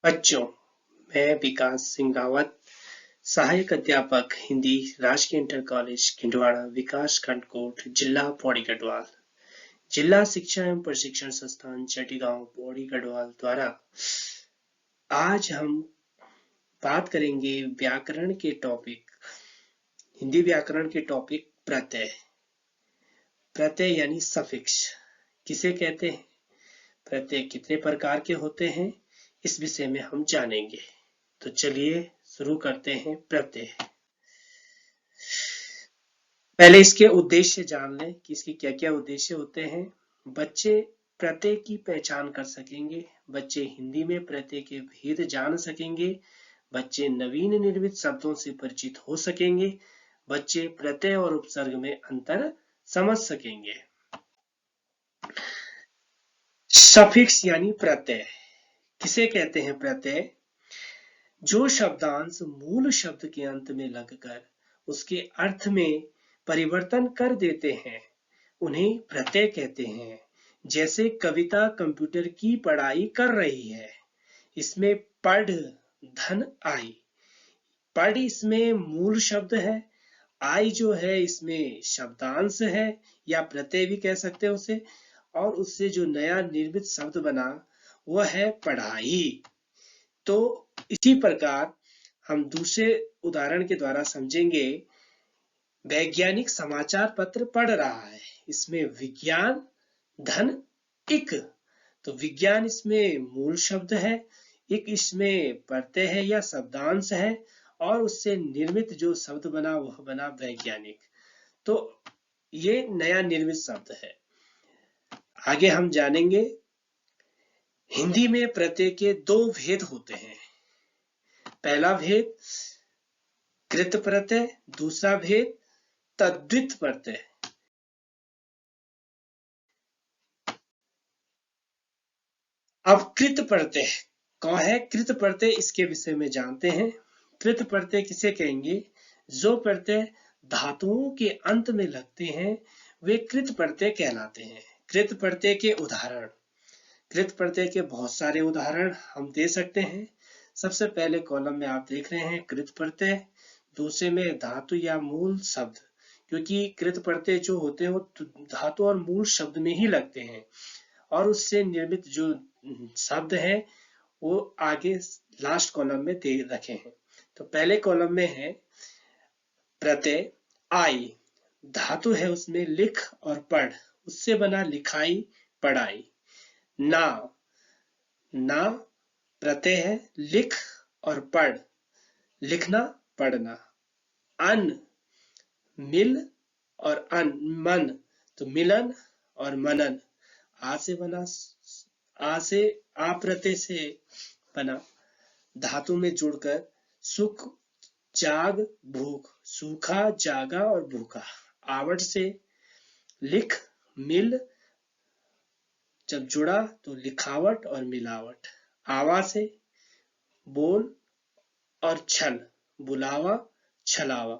बच्चों, मैं विकास सिंह रावत, सहायक अध्यापक हिंदी, राजकीय इंटर कॉलेज खिंडवाड़ा, विकास खंड कोट, जिला पौड़ी गढ़वाल, जिला शिक्षा एवं प्रशिक्षण संस्थान चटीगांव पौड़ी गढ़वाल द्वारा आज हम बात करेंगे व्याकरण के टॉपिक, हिंदी व्याकरण के टॉपिक प्रत्यय। प्रत्यय यानी सफिक्स किसे कहते हैं, प्रत्यय कितने प्रकार के होते हैं, इस विषय में हम जानेंगे। तो चलिए शुरू करते हैं। प्रत्यय, पहले इसके उद्देश्य जान लें कि इसके क्या क्या उद्देश्य होते हैं। बच्चे प्रत्यय की पहचान कर सकेंगे, बच्चे हिंदी में प्रत्यय के भेद जान सकेंगे, बच्चे नवीन निर्मित शब्दों से परिचित हो सकेंगे, बच्चे प्रत्यय और उपसर्ग में अंतर समझ सकेंगे। सफिक्स यानी प्रत्यय किसे कहते हैं? प्रत्यय जो शब्दांश मूल शब्द के अंत में लगकर उसके अर्थ में परिवर्तन कर देते हैं, उन्हें प्रत्यय कहते हैं। जैसे कविता कंप्यूटर की पढ़ाई कर रही है, इसमें पढ़ धन आई, पढ़ इसमें मूल शब्द है, आई जो है इसमें शब्दांश है या प्रत्यय भी कह सकते हैं उसे, और उससे जो नया निर्मित शब्द बना वह है पढ़ाई। तो इसी प्रकार हम दूसरे उदाहरण के द्वारा समझेंगे। वैज्ञानिक समाचार पत्र पढ़ रहा है, इसमें विज्ञान धन इक, तो विज्ञान इसमें मूल शब्द है, इक इसमें प्रत्यय है या शब्दांश है, और उससे निर्मित जो शब्द बना वह बना वैज्ञानिक। तो ये नया निर्मित शब्द है। आगे हम जानेंगे हिंदी में प्रत्यय के दो भेद होते हैं। पहला भेद कृत प्रत्यय, दूसरा भेद तद्धित प्रत्यय। अब कृत प्रत्यय कौन है? कृत प्रत्यय इसके विषय में जानते हैं। कृत प्रत्यय किसे कहेंगे? जो प्रत्यय धातुओं के अंत में लगते हैं वे कृत प्रत्यय कहलाते हैं। कृत प्रत्यय के उदाहरण, कृत प्रत्यय के बहुत सारे उदाहरण हम दे सकते हैं। सबसे पहले कॉलम में आप देख रहे हैं कृत प्रत्यय, दूसरे में धातु या मूल शब्द, क्योंकि कृत प्रत्यय जो होते हैं वो धातु और मूल शब्द में ही लगते हैं, और उससे निर्मित जो शब्द है वो आगे लास्ट कॉलम में दे रखे हैं। तो पहले कॉलम में है प्रत्यय आई, धातु है उसमें लिख और पढ़, उससे बना लिखाई पढ़ाई। ना, ना प्रत्यय है लिख और पढ़, लिखना पढ़ना। अन, मिल और अन मन, तो मिलन और मनन। आ से बना, आ से आ प्रत्यय से बना, धातु में जुड़कर सुख जाग भूख, सूखा जागा और भूखा। आवट से लिख मिल, जब जुड़ा तो लिखावट और मिलावट। आवा से बोल और छल, बुलावा छलावा।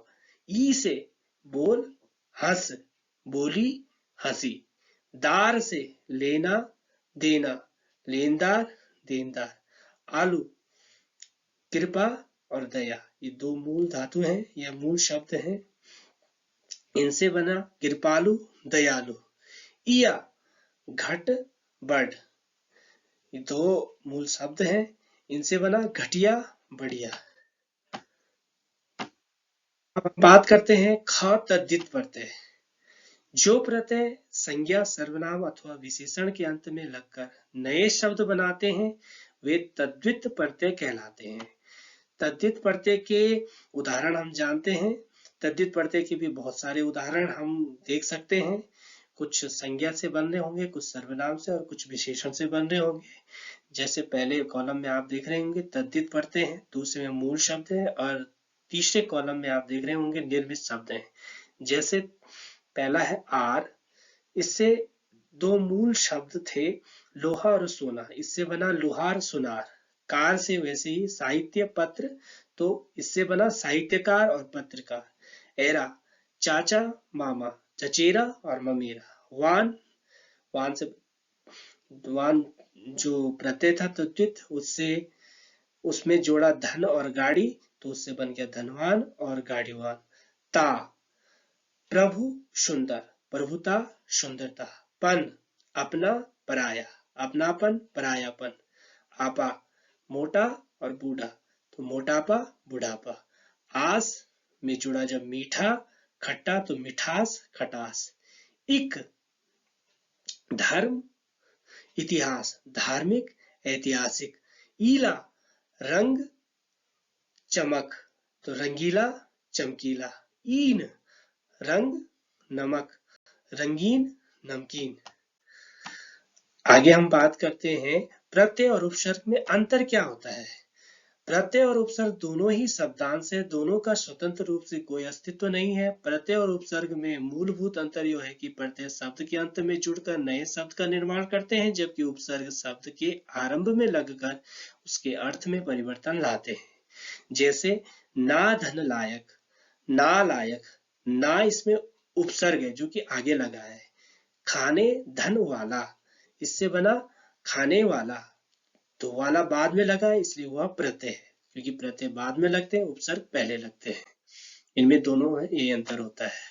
ई से बोल हंस, बोली हंसी। दार से लेना देना, लेनदार देनदार। आलू कृपा और दया, ये दो मूल धातु हैं या मूल शब्द हैं, इनसे बना कृपालु दयालु। इया घट बढ़, ये दो मूल शब्द हैं, इनसे बना घटिया बढ़िया। अब बात करते हैं ख तद्धित प्रत्यय। जो प्रत्यय संज्ञा सर्वनाम अथवा विशेषण के अंत में लगकर नए शब्द बनाते हैं वे तद्धित प्रत्यय कहलाते हैं। तद्धित प्रत्यय के उदाहरण हम जानते हैं। तद्धित प्रत्यय के भी बहुत सारे उदाहरण हम देख सकते हैं। कुछ संज्ञा से बन रहे होंगे, कुछ सर्वनाम से और कुछ विशेषण से बन रहे होंगे। जैसे पहले कॉलम में आप देख रहे होंगे तद्धित प्रत्यय है, दूसरे में मूल शब्द है, और तीसरे कॉलम में आप देख रहे होंगे निर्मित शब्द है। जैसे पहला है आर, इससे दो मूल शब्द थे लोहा और सोना, इससे बना लोहार सुनार। कार से वैसे ही साहित्य पत्र, तो इससे बना साहित्यकार और पत्रकार। एरा चाचा मामा, चचेरा और ममेरा। वान, वान से वान जो प्रत्यय था तद्धित, उससे उसमें जोड़ा धन और गाड़ी तो उससे बन गया धनवान और गाड़ीवान। ता प्रभु सुंदर, प्रभुता सुंदरता। पन अपना पराया, अपनापन परायापन। आपा मोटा और बूढ़ा तो मोटापा बुढ़ापा। आस में जुड़ा जब मीठा खट्टा तो मिठास खटास। इक धर्म इतिहास धार्मिक ऐतिहासिक। ईला रंग चमक तो रंगीला चमकीला। ईन रंग नमक रंगीन नमकीन। आगे हम बात करते हैं प्रत्यय और उपसर्ग में अंतर क्या होता है। प्रत्यय और उपसर्ग दोनों ही शब्दांश है, दोनों का स्वतंत्र रूप से कोई अस्तित्व नहीं है। प्रत्यय और उपसर्ग में मूलभूत अंतर यह है कि प्रत्यय शब्द के अंत में जुड़कर नए शब्द का निर्माण करते हैं, जबकि उपसर्ग शब्द के आरंभ में लगकर उसके अर्थ में परिवर्तन लाते हैं। जैसे ना धन लायक, ना लायक, ना इसमें उपसर्ग है जो कि आगे लगा है। खाने धन वाला, इससे बना खाने वाला, तो वाला बाद में लगा है इसलिए हुआ प्रत्यय है, क्योंकि प्रत्यय बाद में लगते हैं उपसर्ग पहले लगते हैं। इनमें दोनों है ये अंतर होता है।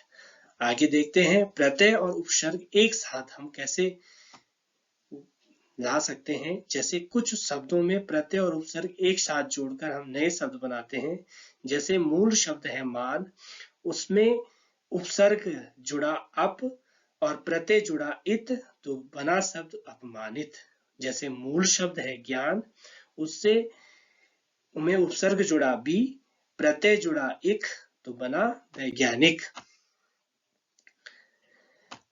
आगे देखते हैं प्रत्यय और उपसर्ग एक साथ हम कैसे ला सकते हैं। जैसे कुछ शब्दों में प्रत्यय और उपसर्ग एक साथ जोड़कर हम नए शब्द बनाते हैं। जैसे मूल शब्द है मान, उसमें उपसर्ग जुड़ा अप और प्रत्यय जुड़ा इत तो बना शब्द अपमानित। जैसे मूल शब्द है ज्ञान, उससे में उपसर्ग जुड़ा बी, प्रत्यय जुड़ा इक तो बना वैज्ञानिक।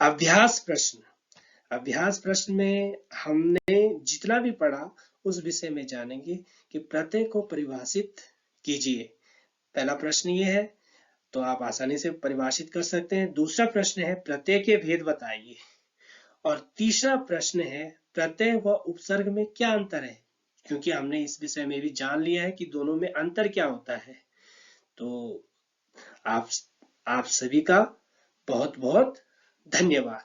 अभ्यास प्रश्न। अभ्यास प्रश्न में हमने जितना भी पढ़ा उस विषय में जानेंगे कि प्रत्यय को परिभाषित कीजिए। पहला प्रश्न ये है तो आप आसानी से परिभाषित कर सकते हैं। दूसरा प्रश्न है प्रत्यय के भेद बताइए। और तीसरा प्रश्न है प्रत्यय व उपसर्ग में क्या अंतर है, क्योंकि हमने इस विषय में भी जान लिया है कि दोनों में अंतर क्या होता है। तो आप सभी का बहुत बहुत धन्यवाद।